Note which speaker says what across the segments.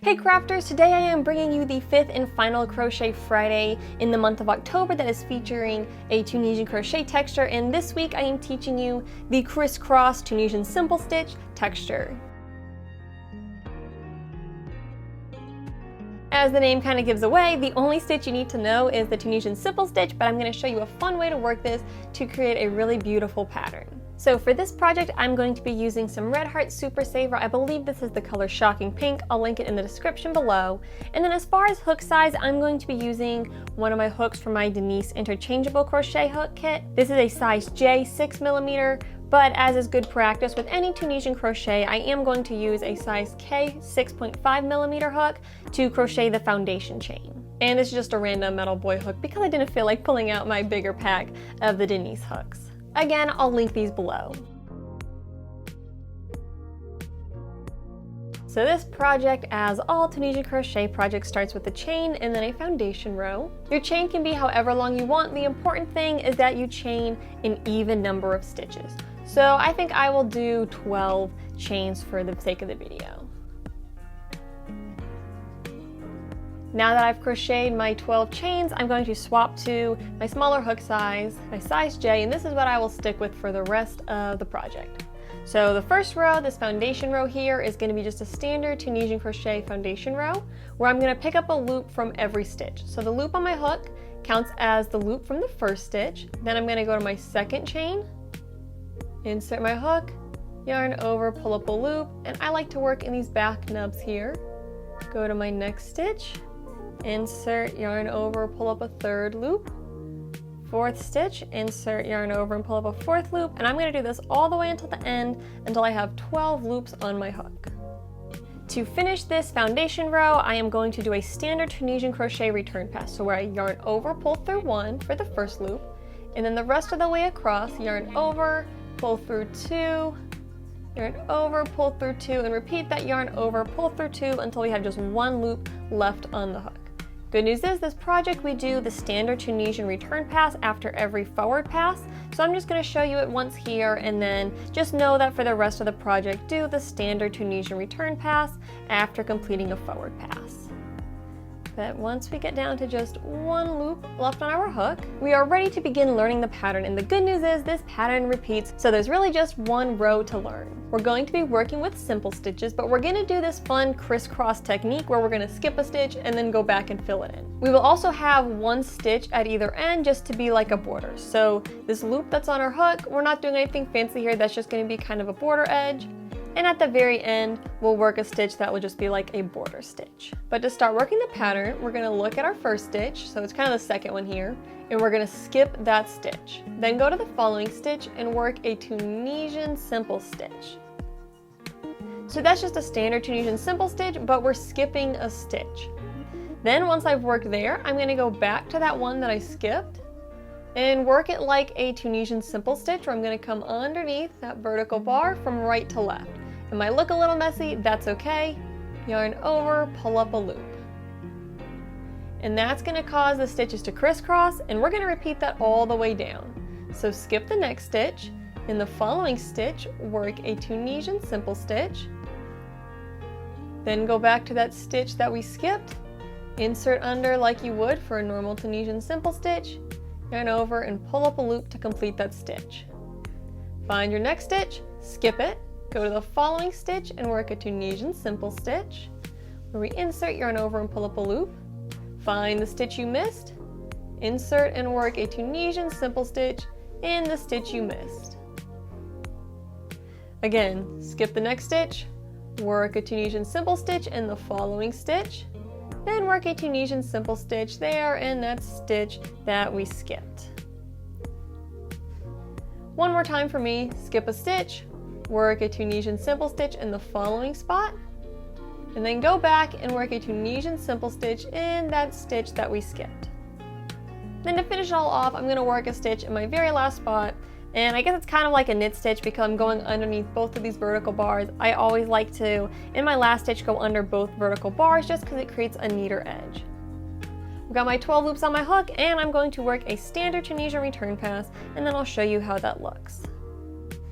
Speaker 1: Hey crafters, today I am bringing you the 5th and final Crochet Friday in the month of October that is featuring a Tunisian crochet texture, and this week I am teaching you the crisscross Tunisian simple stitch texture. As the name kind of gives away, the only stitch you need to know is the Tunisian simple stitch, but I'm going to show you a fun way to work this to create a really beautiful pattern. So for this project, I'm going to be using some Red Heart Super Saver. I believe this is the color Shocking Pink. I'll link it in the description below. And then as far as hook size, I'm going to be using one of my hooks from my Denise interchangeable crochet hook kit. This is a size J 6mm, but as is good practice with any Tunisian crochet, I am going to use a size K 6.5mm hook to crochet the foundation chain. And this is just a random metal boy hook because I didn't feel like pulling out my bigger pack of the Denise hooks. Again, I'll link these below. So this project, as all Tunisian crochet projects, starts with a chain and then a foundation row. Your chain can be however long you want. The important thing is that you chain an even number of stitches. So I think I will do 12 chains for the sake of the video. Now that I've crocheted my 12 chains, I'm going to swap to my smaller hook size, my size J, and this is what I will stick with for the rest of the project. So the first row, this foundation row here, is going to be just a standard Tunisian crochet foundation row, where I'm going to pick up a loop from every stitch. So the loop on my hook counts as the loop from the first stitch. Then I'm going to go to my second chain, insert my hook, yarn over, pull up a loop, and I like to work in these back nubs here. Go to my next stitch, insert, yarn over, pull up a third loop, fourth stitch, insert, yarn over, and pull up a fourth loop, and I'm going to do this all the way until the end until I have 12 loops on my hook. To finish this foundation row, I am going to do a standard Tunisian crochet return pass, so where I yarn over, pull through one for the first loop, and then the rest of the way across, yarn over, pull through two, yarn over, pull through two, and repeat that yarn over, pull through two until we have just one loop left on the hook. Good news is this project we do the standard Tunisian return pass after every forward pass, so I'm just going to show you it once here, and then just know that for the rest of the project do the standard Tunisian return pass after completing a forward pass. But once we get down to just one loop left on our hook, we are ready to begin learning the pattern, and the good news is this pattern repeats, so there's really just one row to learn. We're going to be working with simple stitches, but we're going to do this fun crisscross technique where we're going to skip a stitch and then go back and fill it in. We will also have one stitch at either end just to be like a border. So this loop that's on our hook, we're not doing anything fancy here, that's just going to be kind of a border edge. And at the very end, we'll work a stitch that will just be like a border stitch. But to start working the pattern, we're going to look at our first stitch, so it's kind of the second one here, and we're going to skip that stitch. Then go to the following stitch and work a Tunisian simple stitch. So that's just a standard Tunisian simple stitch, but we're skipping a stitch. Then once I've worked there, I'm going to go back to that one that I skipped and work it like a Tunisian simple stitch, where I'm going to come underneath that vertical bar from right to left. It might look a little messy, that's okay. Yarn over, pull up a loop. And that's going to cause the stitches to crisscross, and we're going to repeat that all the way down. So skip the next stitch. In the following stitch, work a Tunisian simple stitch. Then go back to that stitch that we skipped, insert under like you would for a normal Tunisian simple stitch, yarn over and pull up a loop to complete that stitch. Find your next stitch, skip it, go to the following stitch and work a Tunisian simple stitch, where we insert, yarn over and pull up a loop. Find the stitch you missed, insert and work a Tunisian simple stitch in the stitch you missed. Again, skip the next stitch, work a Tunisian simple stitch in the following stitch, then work a Tunisian simple stitch there in that stitch that we skipped. One more time for me, skip a stitch, work a Tunisian simple stitch in the following spot, and then go back and work a Tunisian simple stitch in that stitch that we skipped. Then to finish it all off, I'm going to work a stitch in my very last spot, and I guess it's kind of like a knit stitch because I'm going underneath both of these vertical bars. I always like to, in my last stitch, go under both vertical bars just because it creates a neater edge. I've got my 12 loops on my hook, and I'm going to work a standard Tunisian return pass, and then I'll show you how that looks.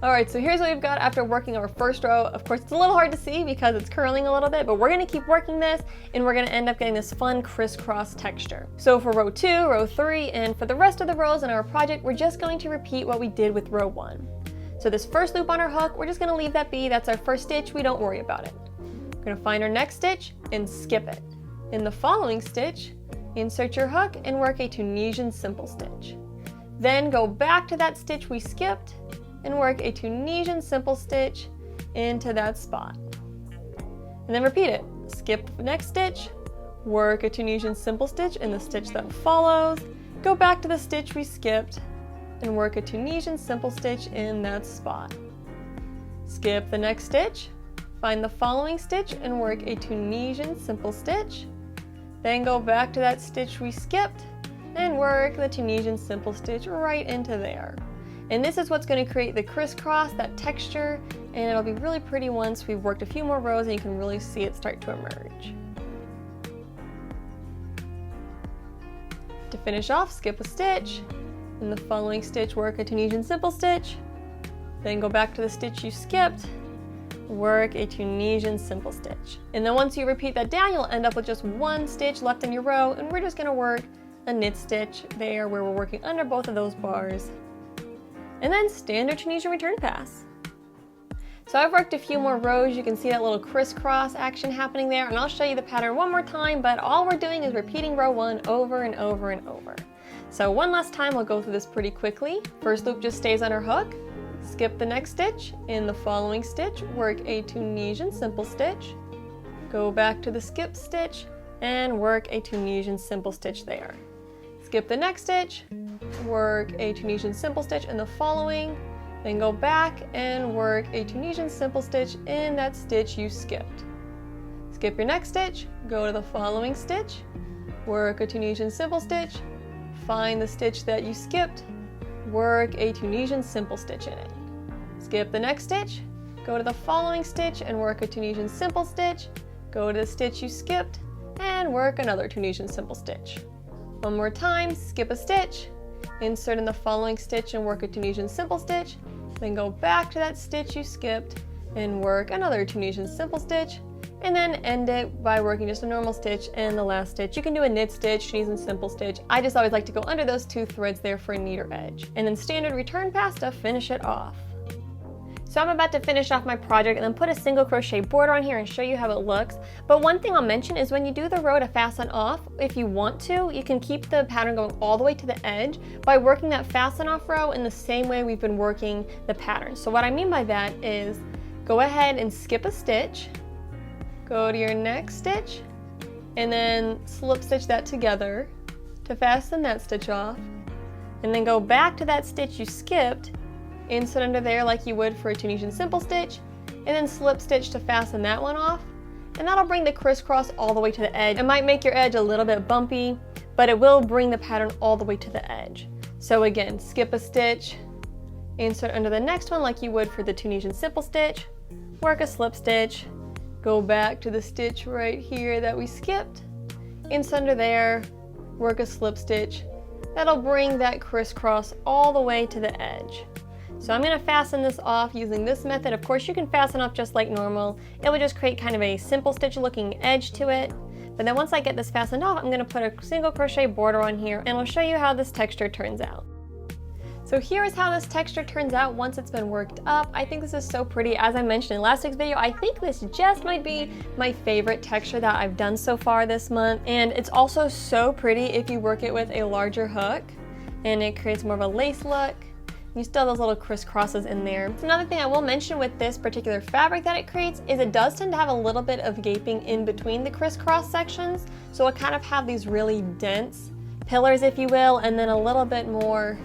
Speaker 1: Alright, so here's what we've got after working our first row. Of course, it's a little hard to see because it's curling a little bit, but we're going to keep working this and we're going to end up getting this fun crisscross texture. So for row 2, row 3, and for the rest of the rows in our project, we're just going to repeat what we did with row 1. So this first loop on our hook, we're just going to leave that be. That's our first stitch. We don't worry about it. We're going to find our next stitch and skip it. In the following stitch, insert your hook and work a Tunisian simple stitch. Then go back to that stitch we skipped and work a Tunisian simple stitch into that spot. And then repeat it. Skip the next stitch, work a Tunisian simple stitch in the stitch that follows, go back to the stitch we skipped, and work a Tunisian simple stitch in that spot. Skip the next stitch, find the following stitch and work a Tunisian simple stitch, then go back to that stitch we skipped and work the Tunisian simple stitch right into there. And this is what's going to create the crisscross, that texture, and it'll be really pretty once we've worked a few more rows and you can really see it start to emerge. To finish off, skip a stitch. In the following stitch, work a Tunisian simple stitch. Then go back to the stitch you skipped, work a Tunisian simple stitch. And then once you repeat that down, you'll end up with just one stitch left in your row, and we're just going to work a knit stitch there where we're working under both of those bars. And then standard Tunisian return pass. So I've worked a few more rows. You can see that little crisscross action happening there, and I'll show you the pattern one more time, but all we're doing is repeating row 1 over and over and over. So one last time, we'll go through this pretty quickly. First loop just stays on our hook. Skip the next stitch. In the following stitch, work a Tunisian simple stitch. Go back to the skip stitch and work a Tunisian simple stitch there. Skip the next stitch, work a Tunisian simple stitch in the following, then go back and work a Tunisian simple stitch in that stitch you skipped. Skip your next stitch, go to the following stitch, work a Tunisian simple stitch, find the stitch that you skipped, work a Tunisian simple stitch in it. Skip the next stitch, go to the following stitch and work a Tunisian simple stitch, go to the stitch you skipped, and work another Tunisian simple stitch. One more time, skip a stitch, insert in the following stitch and work a Tunisian simple stitch, then go back to that stitch you skipped and work another Tunisian simple stitch, and then end it by working just a normal stitch and the last stitch. You can do a knit stitch, Tunisian simple stitch. I just always like to go under those 2 threads there for a neater edge. And then standard return pass to finish it off. So I'm about to finish off my project and then put a single crochet border on here and show you how it looks. But one thing I'll mention is when you do the row to fasten off, if you want to, you can keep the pattern going all the way to the edge by working that fasten off row in the same way we've been working the pattern. So what I mean by that is go ahead and skip a stitch, go to your next stitch, and then slip stitch that together to fasten that stitch off, and then go back to that stitch you skipped, insert under there like you would for a Tunisian simple stitch, and then slip stitch to fasten that one off, and that'll bring the crisscross all the way to the edge. It might make your edge a little bit bumpy, but it will bring the pattern all the way to the edge. So again, skip a stitch, insert under the next one like you would for the Tunisian simple stitch, work a slip stitch, go back to the stitch right here that we skipped, insert under there, work a slip stitch. That'll bring that crisscross all the way to the edge. So I'm going to fasten this off using this method. Of course, you can fasten off just like normal. It will just create kind of a simple stitch looking edge to it. But then once I get this fastened off, I'm going to put a single crochet border on here and I'll show you how this texture turns out. So here is how this texture turns out once it's been worked up. I think this is so pretty. As I mentioned in last week's video, I think this just might be my favorite texture that I've done so far this month. And it's also so pretty if you work it with a larger hook, and it creates more of a lace look. You still have those little crisscrosses in there. So another thing I will mention with this particular fabric that it creates is it does tend to have a little bit of gaping in between the crisscross sections. So it kind of have these really dense pillars, if you will, and then a little bit more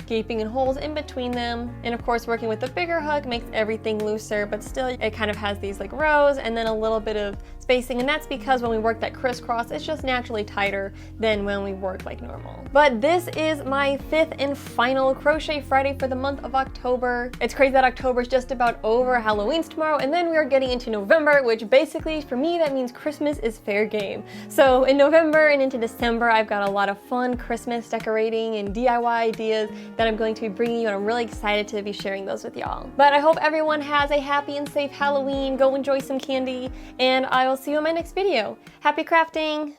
Speaker 1: gaping and holes in between them. And of course, working with the bigger hook makes everything looser, but still it kind of has these like rows and then a little bit of spacing, and that's because when we work that crisscross, it's just naturally tighter than when we work like normal. But this is my 5th and final Crochet Friday for the month of October. It's crazy that October is just about over, Halloween's tomorrow, and then we are getting into November, which basically for me that means Christmas is fair game. So in November and into December, I've got a lot of fun Christmas decorating and DIY ideas that I'm going to be bringing you, and I'm really excited to be sharing those with y'all. But I hope everyone has a happy and safe Halloween. Go enjoy some candy, and I will see you in my next video. Happy crafting!